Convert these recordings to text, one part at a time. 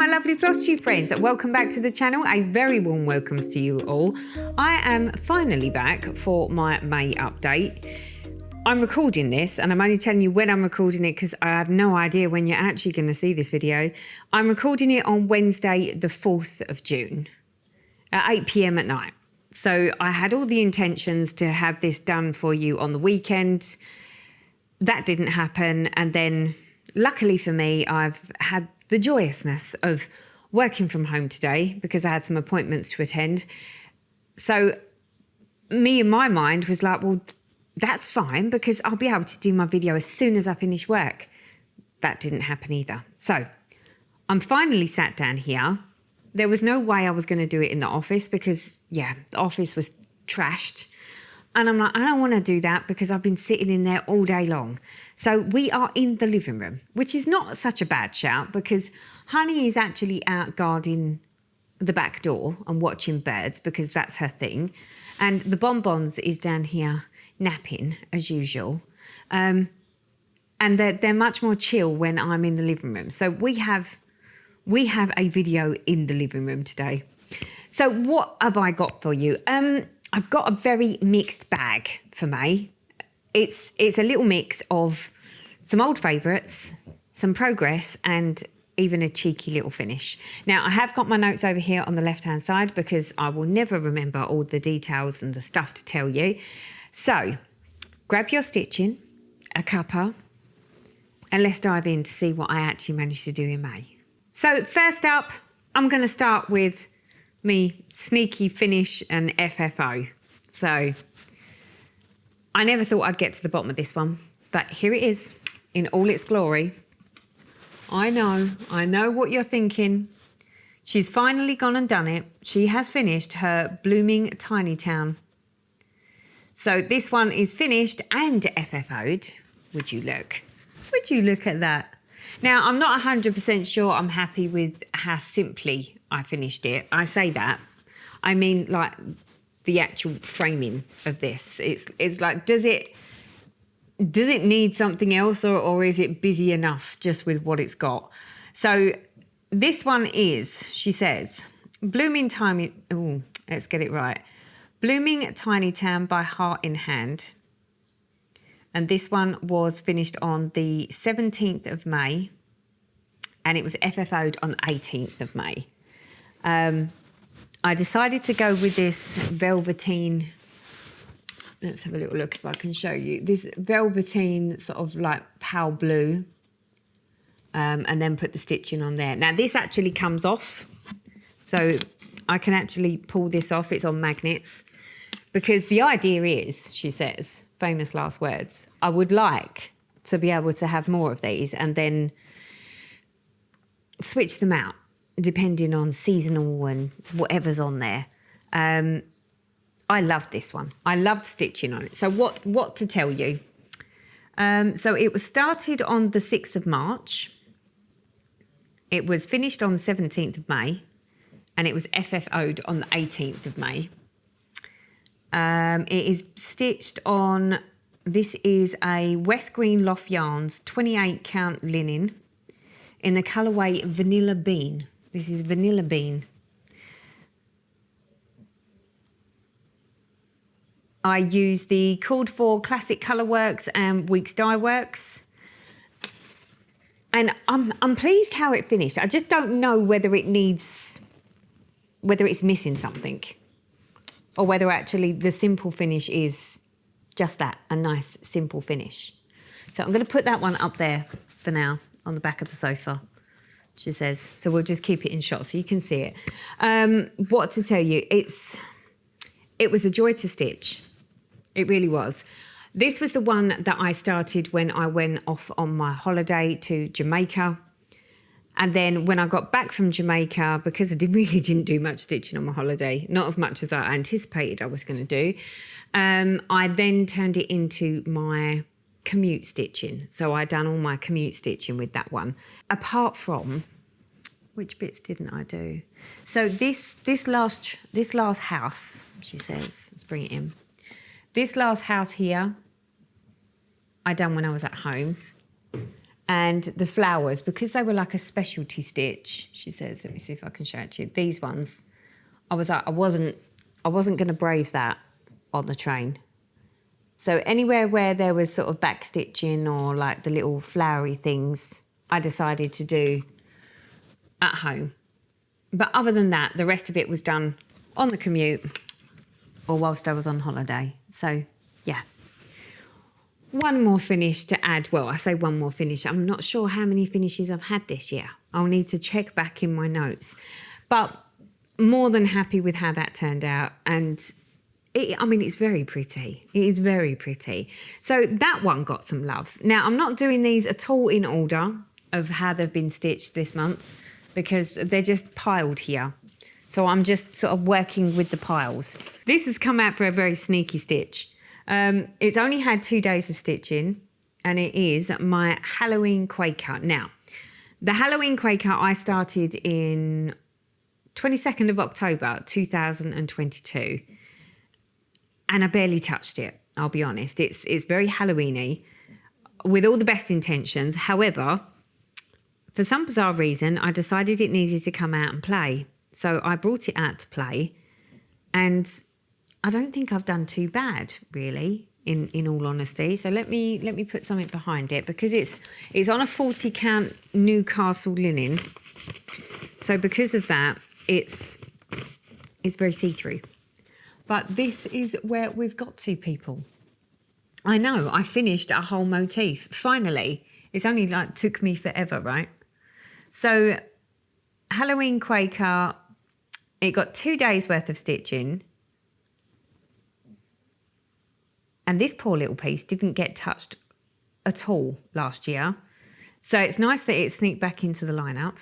my lovely Flosstube friends. Welcome back to the channel. A very warm welcomes to you all. I am finally back for my May update. I'm recording this and I'm only telling you when I'm recording it because I have no idea when you're actually going to see this video. I'm recording it on Wednesday, the 4th of June at 8 p.m. at night. So I had all the intentions to have this done for you on the weekend. That didn't happen. And then luckily for me, I've had the joyousness of working from home today because I had some appointments to attend. So me in my mind was like, well, that's fine because I'll be able to do my video as soon as I finish work. That didn't happen either. So I'm finally sat down here. There was no way I was going to do it in the office because, yeah, the office was trashed. And I'm like, I don't want to do that because I've been sitting in there all day long. So we are in the living room, which is not such a bad shout because Honey is actually out guarding the back door and watching birds because that's her thing. And the Bonbons is down here napping as usual. And they're much more chill when I'm in the living room. So we have a video in the living room today. So what have I got for you? I've got a very mixed bag for May. It's a little mix of some old favourites, some progress, and even a cheeky little finish. Now, I have got my notes over here on the left-hand side because I will never remember all the details and the stuff to tell you. So, grab your stitching, a cuppa, and let's dive in to see what I actually managed to do in May. So, first up, I'm going to start with me sneaky finish and FFO. So I never thought I'd get to the bottom of this one, but here it is in all its glory. I know what you're thinking. She's finally gone and done it. She has finished her blooming tiny town. So this one is finished and FFO'd. Would you look? Would you look at that? Now, I'm not 100% sure I'm happy with how simply I finished it. I say that. I mean, like, the actual framing of this. It's like, does it need something else or is it busy enough just with what it's got? So this one is, she says, Blooming Tiny... Oh, let's get it right. Blooming Tiny Town by Heart in Hand. And this one was finished on the 17th of May. And it was FFO'd on the 18th of May. I decided to go with this velveteen... Let's have a little look if I can show you. This velveteen sort of like pale blue. And then put the stitching on there. Now, this actually comes off. So I can actually pull this off. It's on magnets. Because the idea is, she says, famous last words, I would like to be able to have more of these and then switch them out depending on seasonal and whatever's on there. I loved this one. I loved stitching on it. So what to tell you? So it was started on the 6th of March. It was finished on the 17th of May. And it was FFO'd on the 18th of May. It is stitched on, this is a West Green Loft Yarns 28 count linen in the colourway Vanilla Bean. This is Vanilla Bean. I use the Called For Classic Colourworks and Weeks Dye Works. And I'm pleased how it finished. I just don't know whether it's missing something. Or whether actually the simple finish is just that, a nice simple finish. So I'm going to put that one up there for now on the back of the sofa, she says. So we'll just keep it in shot so you can see it. What to tell you, it was a joy to stitch. It really was. This was the one that I started when I went off on my holiday to Jamaica. And then when I got back from Jamaica, because I really didn't do much stitching on my holiday, not as much as I anticipated I was going to do, I then turned it into my commute stitching. So I done all my commute stitching with that one. Apart from, which bits didn't I do? So this last house, she says, let's bring it in. This last house here, I done when I was at home. And the flowers, because they were like a specialty stitch, she says, let me see if I can show it to you. These ones, I was like, I wasn't going to brave that on the train. So anywhere where there was sort of back stitching or like the little flowery things, I decided to do at home. But other than that, the rest of it was done on the commute or whilst I was on holiday. So, yeah. One more finish to add. Well, I say one more finish. I'm not sure how many finishes I've had this year. I'll need to check back in my notes. But more than happy with how that turned out. And, it's very pretty. It is very pretty. So that one got some love. Now, I'm not doing these at all in order of how they've been stitched this month because they're just piled here. So I'm just sort of working with the piles. This has come out for a very sneaky stitch. It's only had 2 days of stitching and it is my Halloween Quaker. Now, the Halloween Quaker I started in 22nd of October 2022 and I barely touched it, I'll be honest. It's very Halloween-y with all the best intentions. However, for some bizarre reason, I decided it needed to come out and play. So I brought it out to play and I don't think I've done too bad, really, in all honesty. So let me put something behind it because it's on a 40 count Newcastle linen. So because of that, it's very see-through. But this is where we've got to, people. I know, I finished a whole motif. Finally, it's only took me forever, right? So Halloween Quaker, it got 2 days worth of stitching. And this poor little piece didn't get touched at all last year. So it's nice that it sneaked back into the lineup.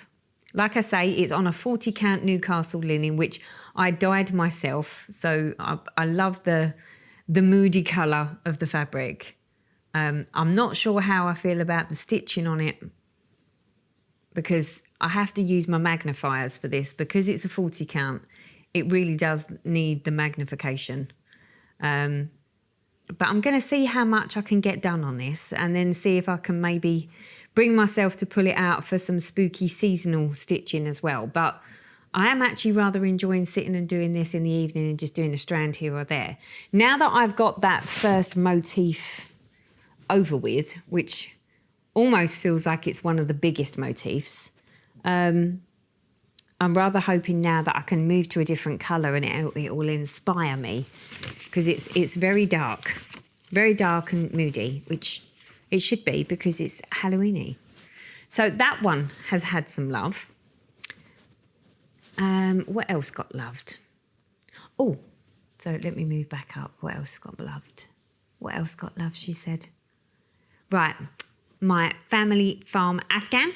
Like I say, it's on a 40 count Newcastle linen, which I dyed myself. So I love the moody colour of the fabric. I'm not sure how I feel about the stitching on it because I have to use my magnifiers for this because it's a 40 count. It really does need the magnification. But I'm going to see how much I can get done on this and then see if I can maybe bring myself to pull it out for some spooky seasonal stitching as well. But I am actually rather enjoying sitting and doing this in the evening and just doing a strand here or there. Now that I've got that first motif over with, which almost feels like it's one of the biggest motifs, I'm rather hoping now that I can move to a different colour and it will inspire me because it's very dark and moody, which it should be because it's Halloween-y. So that one has had some love. What else got loved? Oh, so let me move back up. What else got loved? What else got loved, she said. Right, my family farm Afghan.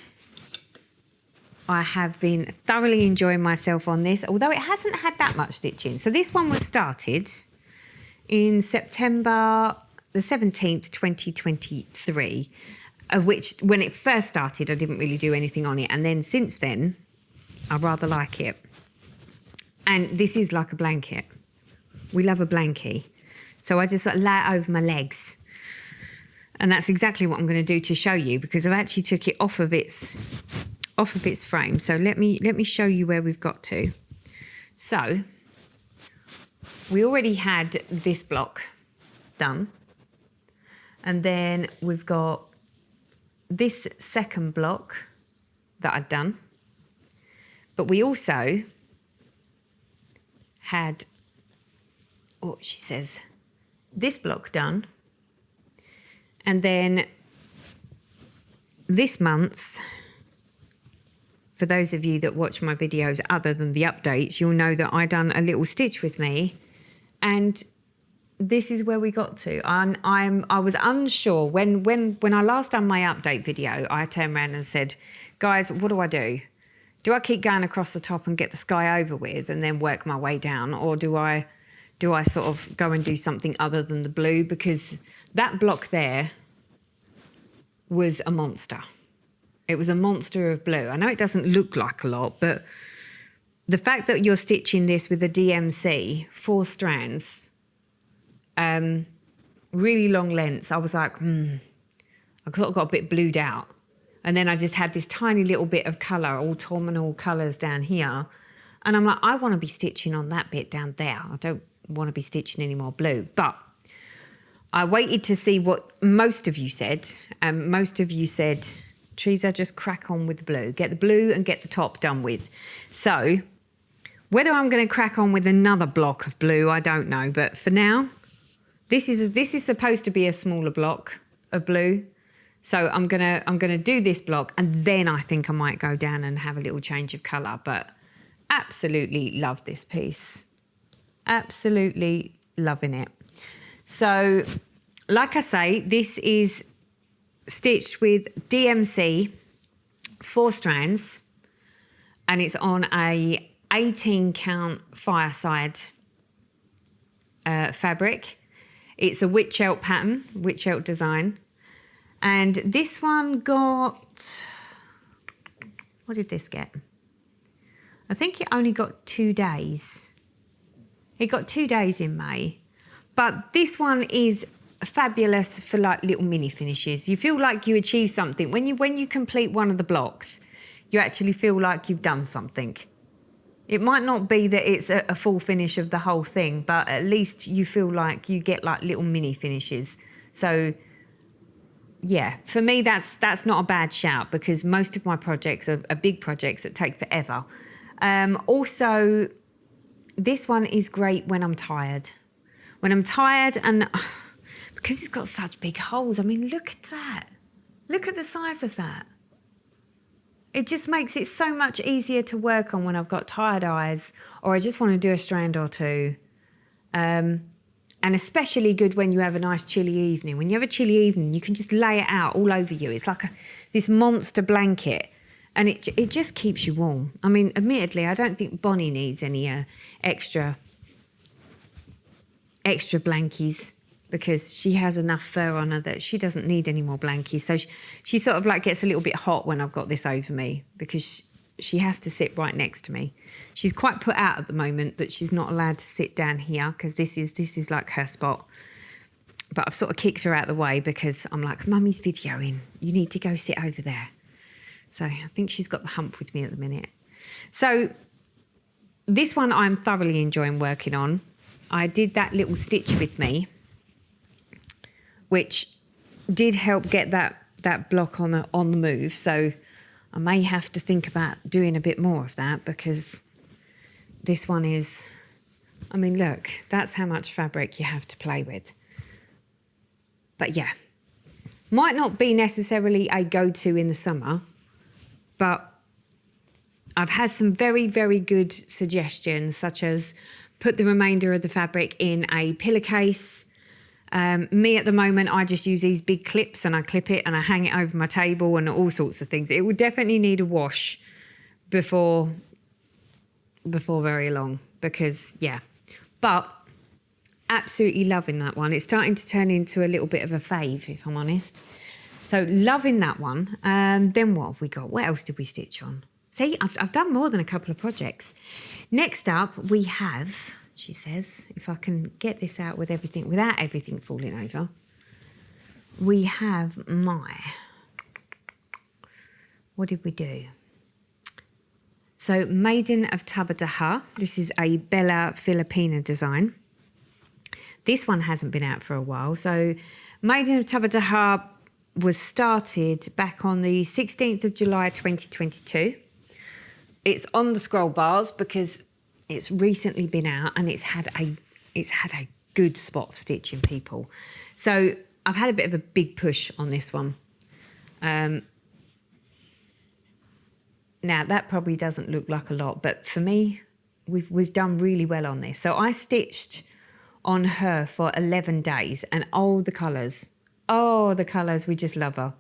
I have been thoroughly enjoying myself on this, although it hasn't had that much stitching. So this one was started in September the 17th, 2023, of which when it first started, I didn't really do anything on it. And then since then, I rather like it. And this is like a blanket. We love a blankie. So I just sort of lay it over my legs. And that's exactly what I'm going to do to show you because I've actually took it off of its frame. So let me show you where we've got to. So we already had this block done. And then we've got this second block that I'd done. But we also had, she says, this block done. And then this month, for those of you that watch my videos other than the updates, you'll know that I done a little stitch with me. And this is where we got to. I was unsure. When I last done my update video, I turned around and said, guys, what do I do? Do I keep going across the top and get the sky over with and then work my way down? Or do I sort of go and do something other than the blue? Because that block there was a monster. It was a monster of blue. I know it doesn't look like a lot, but the fact that you're stitching this with a DMC, 4 strands, really long lengths, I was like, I got a bit blued out. And then I just had this tiny little bit of colour, autumnal colours down here. And I'm like, I want to be stitching on that bit down there. I don't want to be stitching any more blue. But I waited to see what most of you said. And most of you said, Teresa, just crack on with the blue. Get the blue and get the top done with. So whether I'm going to crack on with another block of blue, I don't know. But for now, this is supposed to be a smaller block of blue. So I'm gonna do this block, and then I think I might go down and have a little change of colour. But absolutely love this piece. Absolutely loving it. So, like I say, this is stitched with DMC 4 strands, and it's on a 18 count fireside fabric. It's a 𝐅𝐥𝐸𝐬𝐬𝐭𝐮𝐞 pattern, 𝐅𝐥𝐸𝐬𝐬𝐭𝐮𝐞 design. And this one got, what did this get? I think it only got 2 days. It got 2 days in May. But this one is fabulous for like little mini finishes. You feel like you achieve something. When you complete one of the blocks, you actually feel like you've done something. It might not be that it's a full finish of the whole thing, but at least you feel like you get like little mini finishes. So yeah, for me, that's not a bad shout, because most of my projects are big projects that take forever. Also, this one is great when I'm tired. When I'm tired, and because it's got such big holes. I mean, look at that. Look at the size of that. It just makes it so much easier to work on when I've got tired eyes, or I just want to do a strand or two. And especially good when you have a nice chilly evening. When you have a chilly evening, you can just lay it out all over you. It's like this monster blanket, and it just keeps you warm. I mean, admittedly, I don't think Bonnie needs any extra blankies, because she has enough fur on her that she doesn't need any more blankies. So she sort of like gets a little bit hot when I've got this over me, because she has to sit right next to me. She's quite put out at the moment that she's not allowed to sit down here, because this is like her spot. But I've sort of kicked her out of the way, because I'm like, Mummy's videoing. You need to go sit over there. So I think she's got the hump with me at the minute. So this one I'm thoroughly enjoying working on. I did that little stitch with me, which did help get that block on the move. So I may have to think about doing a bit more of that, because this one is, I mean, look, that's how much fabric you have to play with. But yeah, might not be necessarily a go-to in the summer, but I've had some very, very good suggestions, such as put the remainder of the fabric in a pillowcase. Me at the moment, I just use these big clips, and I clip it and I hang it over my table and all sorts of things. It would definitely need a wash before very long, because yeah. But absolutely loving that one. It's starting to turn into a little bit of a fave, if I'm honest. So loving that one. Then what have we got? What else did we stitch on? See, I've done more than a couple of projects. Next up, we have, she says, if I can get this out with everything, without everything falling over, we have what did we do? So Maiden of Tubbataha. This is a Bella Filipina design. This one hasn't been out for a while. So Maiden of Tubbataha was started back on the 16th of July 2022. It's on the scroll bars because it's recently been out, and it's had a good spot of stitching, people. So I've had a bit of a big push on this one. Now that probably doesn't look like a lot, but for me, we've done really well on this. So I stitched on her for 11 days, and oh, the colours, we just love her.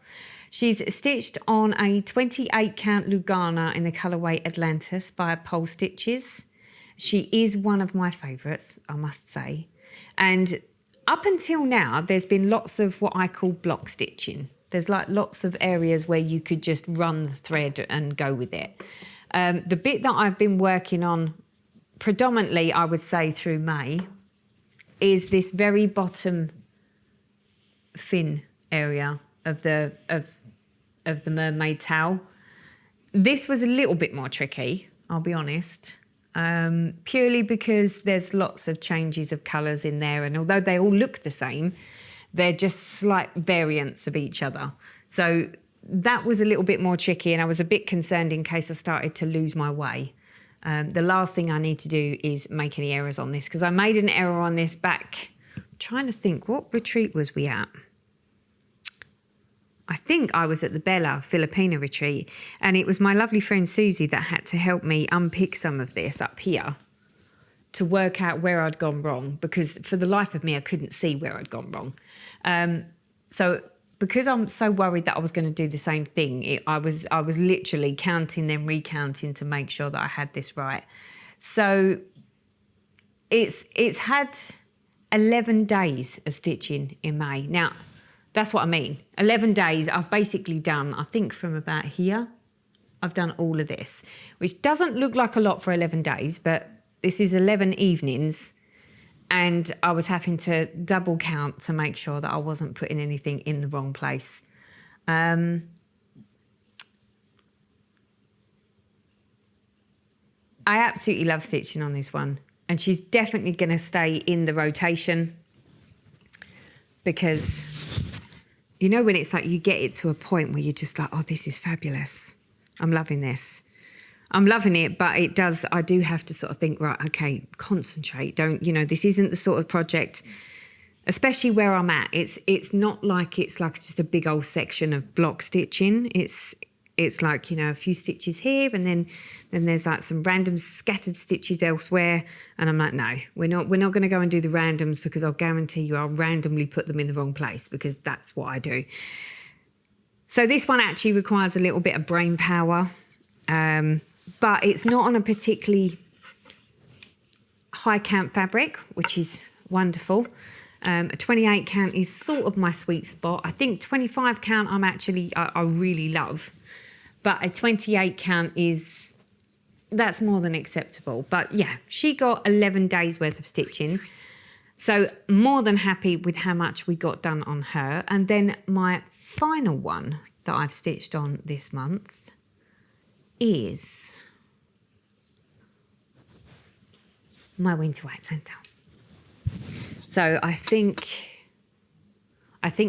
She's stitched on a 28 count Lugana in the colourway Atlantis by Pole Stitches. She is one of my favourites, I must say. And up until now, there's been lots of what I call block stitching. There's like lots of areas where you could just run the thread and go with it. The bit that I've been working on predominantly, I would say through May, is this very bottom fin area of of the mermaid towel. This was a little bit more tricky, I'll be honest, purely because there's lots of changes of colours in there, and although they all look the same, they're just slight variants of each other. So that was a little bit more tricky, and I was a bit concerned in case I started to lose my way. The last thing I need to do is make any errors on this, because I made an error on this back. I'm trying to think, what retreat was we at? I think I was at the Bella Filipina retreat, and it was my lovely friend Susie that had to help me unpick some of this up here to work out where I'd gone wrong, because for the life of me, I couldn't see where I'd gone wrong. So because I'm so worried that I was going to do the same thing, I was literally counting, then recounting to make sure that I had this right. So it's had 11 days of stitching in May. Now, that's what I mean. 11 days, I've basically done, I think from about here, I've done all of this, which doesn't look like a lot for 11 days, but this is 11 evenings, and I was having to double count to make sure that I wasn't putting anything in the wrong place. I absolutely love stitching on this one, and she's definitely going to stay in the rotation, because you know when it's like you get it to a point where you're just like, oh, this is fabulous. I'm loving this. I'm loving it, but it does, I do have to sort of think, right, okay, concentrate. Don't, this isn't the sort of project, especially where I'm at. It's not like it's like just a big old section of block stitching. It's like, a few stitches here, and then there's like some random scattered stitches elsewhere. And I'm like, no, we're not going to go and do the randoms, because I'll guarantee you I'll randomly put them in the wrong place, because that's what I do. So this one actually requires a little bit of brain power, but it's not on a particularly high count fabric, which is wonderful. A 28 count is sort of my sweet spot. I think 25 count I really love. But a 28 count that's more than acceptable. But yeah, she got 11 days worth of stitching. So more than happy with how much we got done on her. And then my final one that I've stitched on this month is my winter white Santa. So I think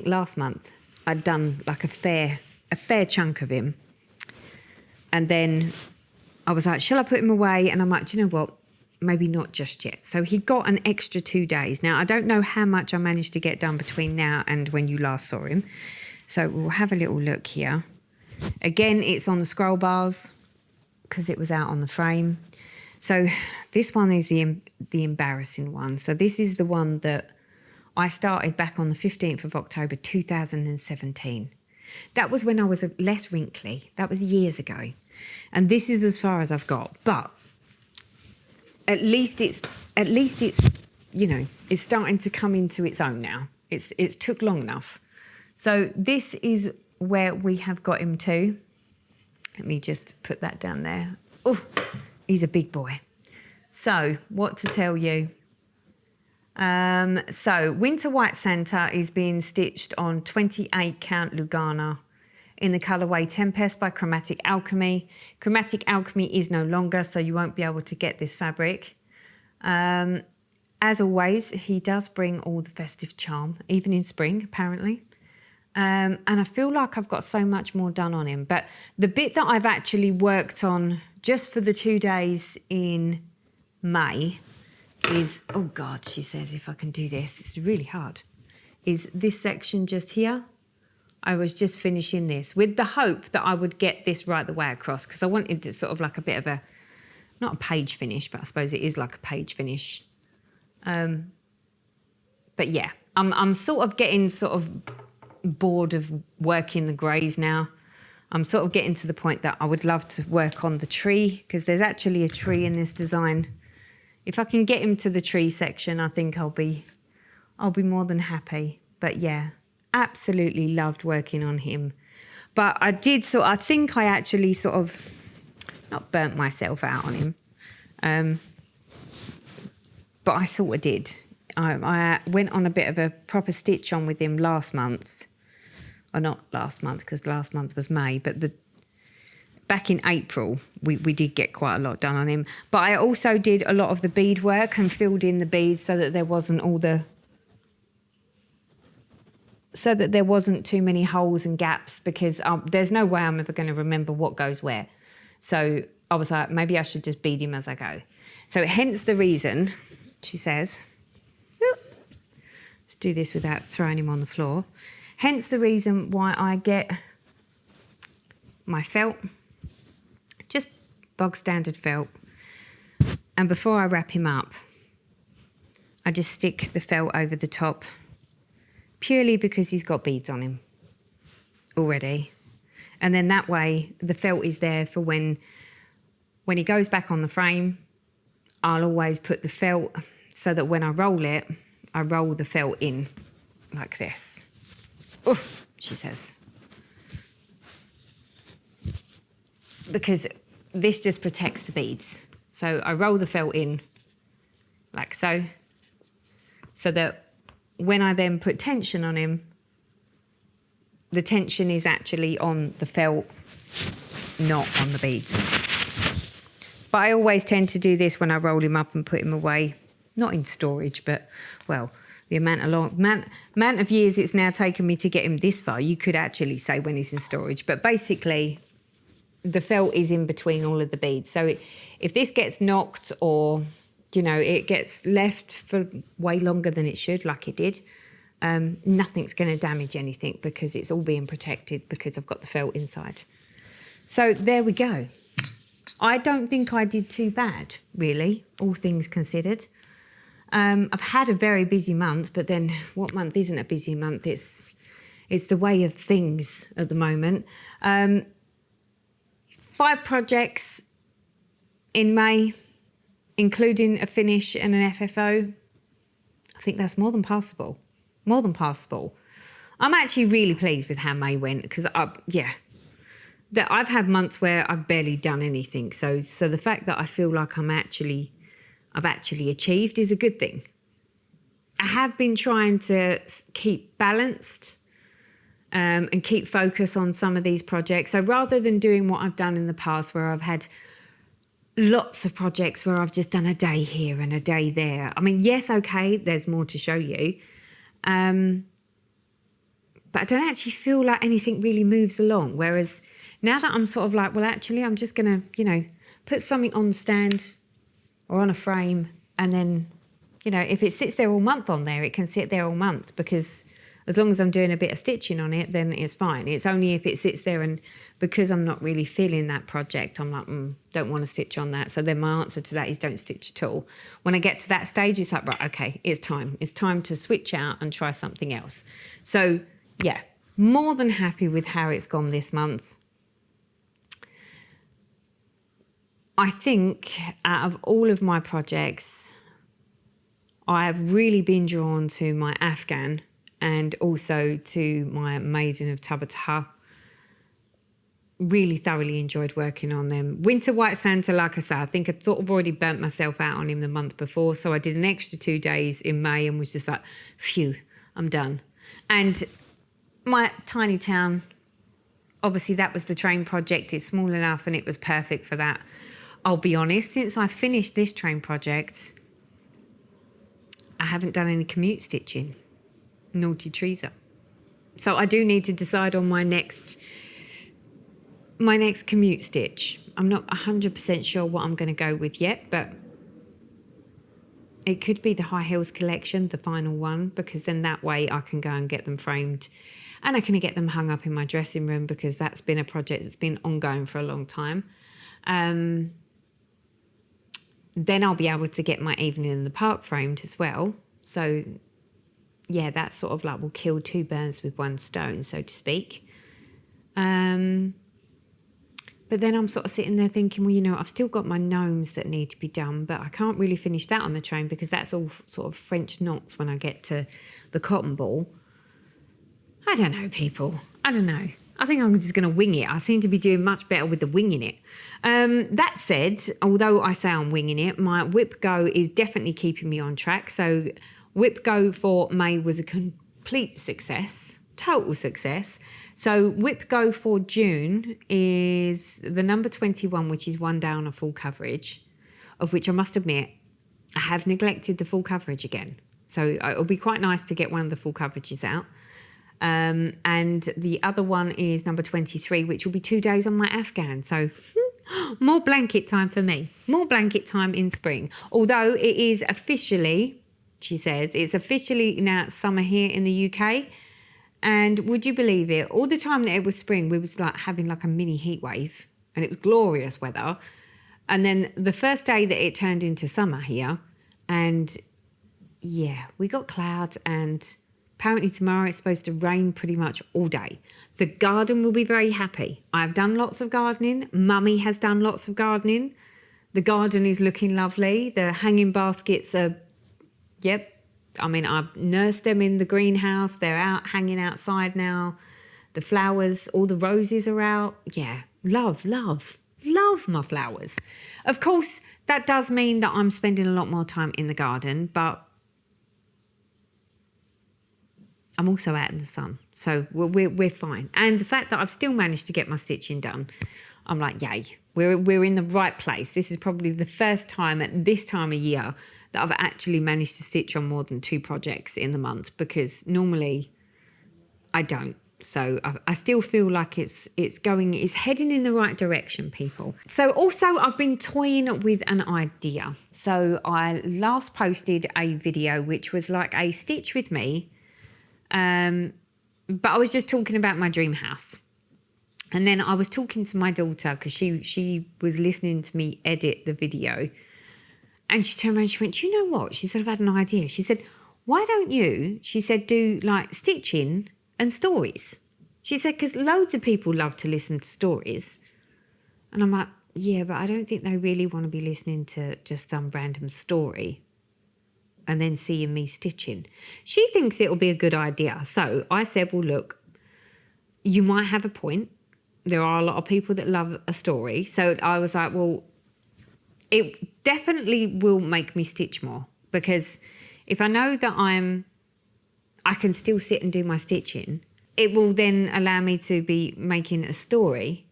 last month I'd done like a fair chunk of him. And then I was like, shall I put him away? And I'm like, do you know what? Maybe not just yet. So he got an extra 2 days. Now, I don't know how much I managed to get done between now and when you last saw him. So we'll have a little look here. Again, it's on the scroll bars because it was out on the frame. So this one is the embarrassing one. So this is the one that I started back on the 15th of October, 2017. That was when I was less wrinkly. That was years ago. And this is as far as I've got. But at least it's it's starting to come into its own now. It's took long enough. So this is where we have got him to. Let me just put that down there. Oh, he's a big boy. So what to tell you? So Winter White Santa is being stitched on 28 count Lugana in the colourway Tempest by Chromatic Alchemy. Chromatic Alchemy is no longer, so you won't be able to get this fabric. As always, he does bring all the festive charm, even in spring, apparently. And I feel like I've got so much more done on him. But the bit that I've actually worked on just for the 2 days in May is, oh God, she says, if I can do this, it's really hard, is this section just here. I was just finishing this with the hope that I would get this right the way across, because I wanted to sort of like a bit of not a page finish, but I suppose it is like a page finish. But yeah, I'm sort of getting sort of bored of working the greys now. I'm sort of getting to the point that I would love to work on the tree, because there's actually a tree in this design. If I can get him to the tree section, I think I'll be more than happy. But yeah, absolutely loved working on him. But I think I actually sort of not burnt myself out on him. But I sort of did. I went on a bit of a proper stitch on with him last month. or not last month, because last month was May, but back in April, we did get quite a lot done on him. But I also did a lot of the beadwork and filled in the beads so that there wasn't too many holes and gaps, because there's no way I'm ever going to remember what goes where. So I was like, maybe I should just bead him as I go. So hence the reason, she says, let's do this without throwing him on the floor. Hence the reason why I get my felt, just bog standard felt. And before I wrap him up, I just stick the felt over the top, purely because he's got beads on him already. And then that way the felt is there for when he goes back on the frame. I'll always put the felt so that when I roll it, I roll the felt in like this. Oh, she says. Because this just protects the beads. So I roll the felt in like so that when I then put tension on him, the tension is actually on the felt, not on the beads. But I always tend to do this when I roll him up and put him away, not in storage, but, well, the amount of years it's now taken me to get him this far, you could actually say when he's in storage. But basically, the felt is in between all of the beads. So if this gets knocked or, you know, it gets left for way longer than it should, like it did, nothing's going to damage anything because it's all being protected because I've got the felt inside. So there we go. I don't think I did too bad, really, all things considered. I've had a very busy month, but then what month isn't a busy month? It's the way of things at the moment. 5 projects in May, including a finish and an FFO. I think that's more than passable. More than passable. I'm actually really pleased with how May went because, I've had months where I've barely done anything. So the fact that I feel like I've actually achieved is a good thing. I have been trying to keep balanced and keep focus on some of these projects. So rather than doing what I've done in the past where I've had lots of projects where I've just done a day here and a day there. I mean, yes, okay, there's more to show you. But I don't actually feel like anything really moves along. Whereas now that I'm sort of like, well, actually, I'm just going to, put something on the stand or on a frame. And then, if it sits there all month on there, it can sit there all month because as long as I'm doing a bit of stitching on it, then it's fine. It's only if it sits there and because I'm not really feeling that project, I'm like, don't want to stitch on that. So then my answer to that is don't stitch at all. When I get to that stage, it's like, right, okay, it's time. It's time to switch out and try something else. So, yeah, more than happy with how it's gone this month. I think out of all of my projects, I have really been drawn to my Afghan and also to my Maiden of Tubbataha. Really thoroughly enjoyed working on them. Winter White Santa, like I say, I think I'd sort of already burnt myself out on him the month before, so I did an extra 2 days in May and was just like, phew, I'm done. And my tiny town, obviously that was the train project. It's small enough and it was perfect for that. I'll be honest, since I finished this train project, I haven't done any commute stitching. Naughty Teresa. So I do need to decide on my next commute stitch. I'm not 100% sure what I'm going to go with yet, but it could be the High Heels collection, the final one, because then that way I can go and get them framed and I can get them hung up in my dressing room because that's been a project that's been ongoing for a long time. Then I'll be able to get my Evening in the Park framed as well. So, yeah, that sort of like will kill 2 birds with 1 stone, so to speak. But then I'm sort of sitting there thinking, well, I've still got my gnomes that need to be done, but I can't really finish that on the train because that's all sort of French knots when I get to the cotton ball. I don't know, people. I don't know. I think I'm just going to wing it. I seem to be doing much better with the winging it. That said, although I say I'm winging it, my whip go is definitely keeping me on track. So whip go for May was a complete success, total success. So whip go for June is the number 21, which is one down a full coverage, of which I must admit, I have neglected the full coverage again. So it'll be quite nice to get one of the full coverages out. And the other one is number 23, which will be 2 days on my Afghan. So more blanket time for me. More blanket time in spring. Although it is officially, she says, it's officially now summer here in the UK. And would you believe it? All the time that it was spring, we was like having like a mini heat wave. And it was glorious weather. And then the first day that it turned into summer here, and yeah, we got cloud, and apparently tomorrow it's supposed to rain pretty much all day. The garden will be very happy. I've done lots of gardening. Mummy has done lots of gardening. The garden is looking lovely. The hanging baskets are, yep. I mean, I've nursed them in the greenhouse. They're out hanging outside now. The flowers, all the roses are out. Yeah, love my flowers. Of course, that does mean that I'm spending a lot more time in the garden, but I'm also out in the sun, so we're fine. And the fact that I've still managed to get my stitching done, I'm like, yay, we're in the right place. This is probably the first time at this time of year that I've actually managed to stitch on more than 2 projects in the month, because normally I don't. So I still feel like it's heading in the right direction, people. So also I've been toying with an idea. So I last posted a video which was like a stitch with me, but I was just talking about my dream house. And then I was talking to my daughter because she was listening to me edit the video. And she turned around and she went, you know what? She said, I've had an idea. She said, why don't you, she said, do like stitching and stories? She said, because loads of people love to listen to stories. And I'm like, yeah, but I don't think they really want to be listening to just some random story and then seeing me stitching. She thinks it'll be a good idea. So I said, well, look, you might have a point. There are a lot of people that love a story. So I was like, well, it definitely will make me stitch more, because if I know that I can still sit and do my stitching, it will then allow me to be making a story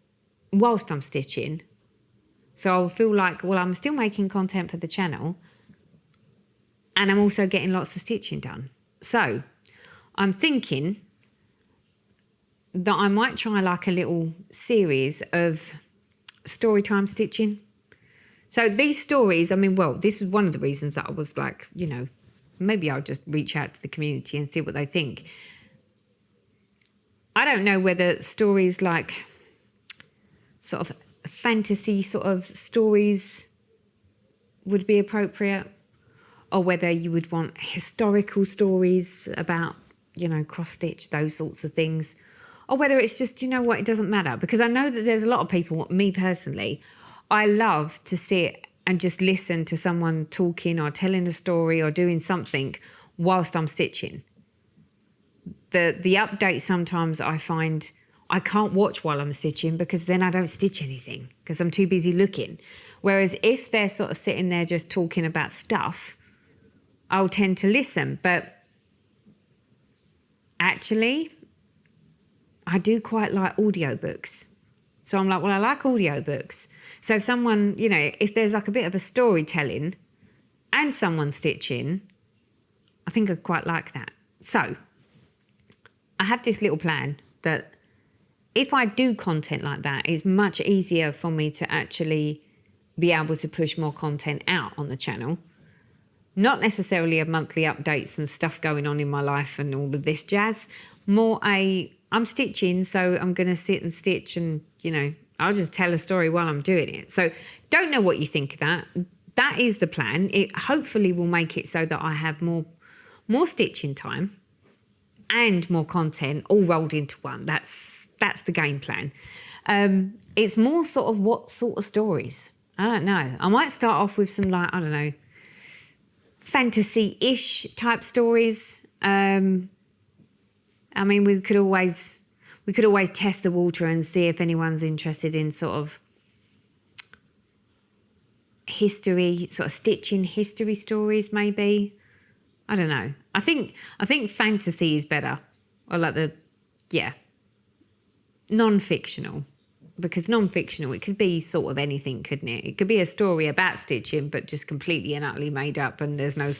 whilst I'm stitching. So I'll feel like, well, I'm still making content for the channel and I'm also getting lots of stitching done. So I'm thinking that I might try like a little series of story time stitching. So these stories, I mean, well, this is one of the reasons that I was like, you know, maybe I'll just reach out to the community and see what they think. I don't know whether stories like sort of fantasy sort of stories would be appropriate, or whether you would want historical stories about, you know, cross-stitch, those sorts of things, or whether it's just, you know what, it doesn't matter. Because I know that there's a lot of people, me personally, I love to sit and just listen to someone talking or telling a story or doing something whilst I'm stitching. The update sometimes I find I can't watch while I'm stitching, because then I don't stitch anything because I'm too busy looking. Whereas if they're sort of sitting there just talking about stuff, I'll tend to listen. But actually, I do quite like audiobooks. So I'm like, well, I like audiobooks. So if someone, you know, if there's like a bit of a storytelling and someone stitching, I think I'd quite like that. So I have this little plan that if I do content like that, it's much easier for me to actually be able to push more content out on the channel. Not necessarily a monthly updates and stuff going on in my life and all of this jazz. More I'm stitching, so I'm going to sit and stitch and, you know, I'll just tell a story while I'm doing it. So don't know what you think of that. That is the plan. It hopefully will make it so that I have more stitching time and more content all rolled into one. That's the game plan. It's more sort of what sort of stories. I don't know. I might start off with some, like, I don't know, fantasy-ish type stories. I mean, we could always test the water and see if anyone's interested in sort of history, sort of stitching history stories, maybe. I don't know. I think fantasy is better. Or like non-fictional, because non-fictional, it could be sort of anything, couldn't it? It could be a story about stitching, but just completely and utterly made up, and there's no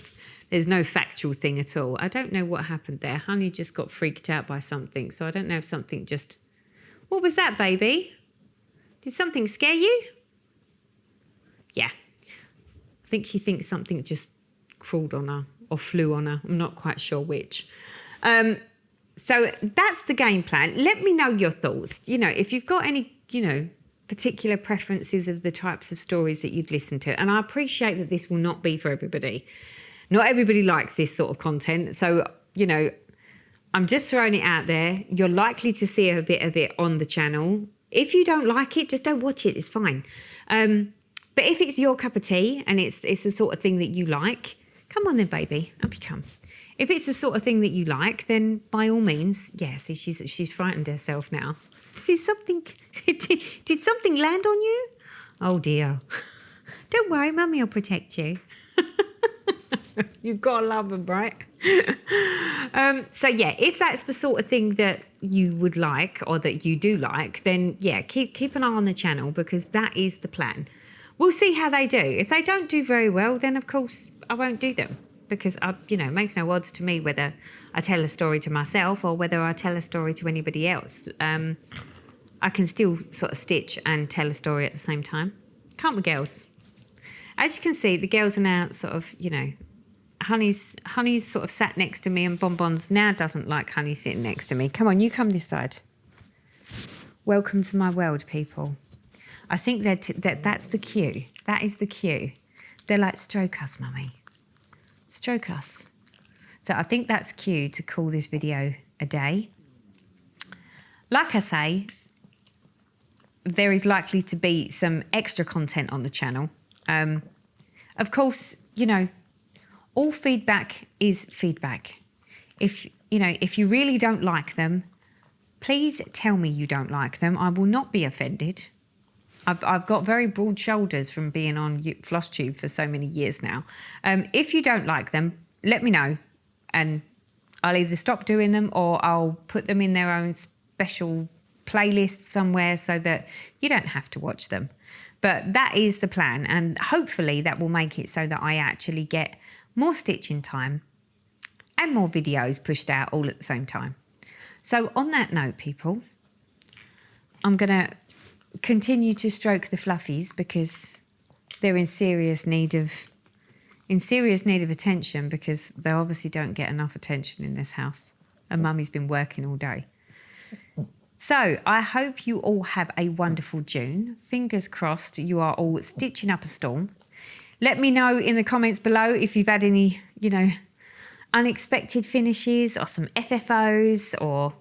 factual thing at all. I don't know what happened there. Honey just got freaked out by something, so I don't know if something just... What was that, baby? Did something scare you? Yeah. I think she thinks something just crawled on her or flew on her. I'm not quite sure which. So that's the game plan. Let me know your thoughts. You know, if you've got any, particular preferences of the types of stories that you'd listen to. And I appreciate that this will not be for everybody. Not everybody likes this sort of content. So, I'm just throwing it out there. You're likely to see a bit of it on the channel. If you don't like it, just don't watch it. It's fine. But if it's your cup of tea and it's the sort of thing that you like, come on then, baby. Up you come. If it's the sort of thing that you like, then by all means, yeah. See, she's frightened herself now. See something? Did something land on you? Oh dear. Don't worry, Mummy will protect you. You've got to love them, right? So yeah, if that's the sort of thing that you would like or that you do like, then yeah, keep an eye on the channel, because that is the plan. We'll see how they do. If they don't do very well, then of course I won't do them, because it makes no odds to me whether I tell a story to myself or whether I tell a story to anybody else. I can still sort of stitch and tell a story at the same time. Can't we, girls? As you can see, the girls are now sort of, Honey's sort of sat next to me, and Bonbon's now doesn't like Honey sitting next to me. Come on, you come this side. Welcome to my world, people. I think that's the cue. That is the cue. They're like, stroke us, Mummy. Stroke us. So I think that's cue to call this video a day. Like I say, there is likely to be some extra content on the channel. Of course, all feedback is feedback. If you really don't like them, please tell me you don't like them. I will not be offended. I've got very broad shoulders from being on Flosstube for so many years now. If you don't like them, let me know, and I'll either stop doing them or I'll put them in their own special playlist somewhere so that you don't have to watch them. But that is the plan, and hopefully that will make it so that I actually get more stitching time and more videos pushed out all at the same time. So on that note, people, I'm going to continue to stroke the fluffies because they're in serious need of attention, because they obviously don't get enough attention in this house, and Mummy's been working all day. So I hope you all have a wonderful June. Fingers crossed you are all stitching up a storm. Let me know in the comments below if you've had any, unexpected finishes or some FFOs, or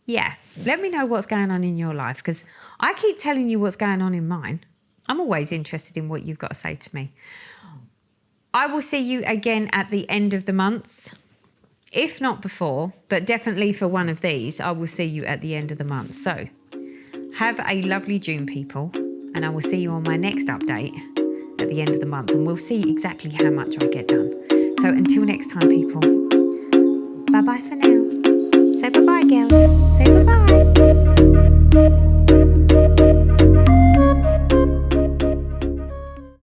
yeah, let me know what's going on in your life, because I keep telling you what's going on in mine. I'm always interested in what you've got to say to me. I will see you again at the end of the month. If not before, but definitely for one of these, I will see you at the end of the month. So have a lovely June, people, and I will see you on my next update at the end of the month, and we'll see exactly how much I get done. So until next time, people, bye-bye for now.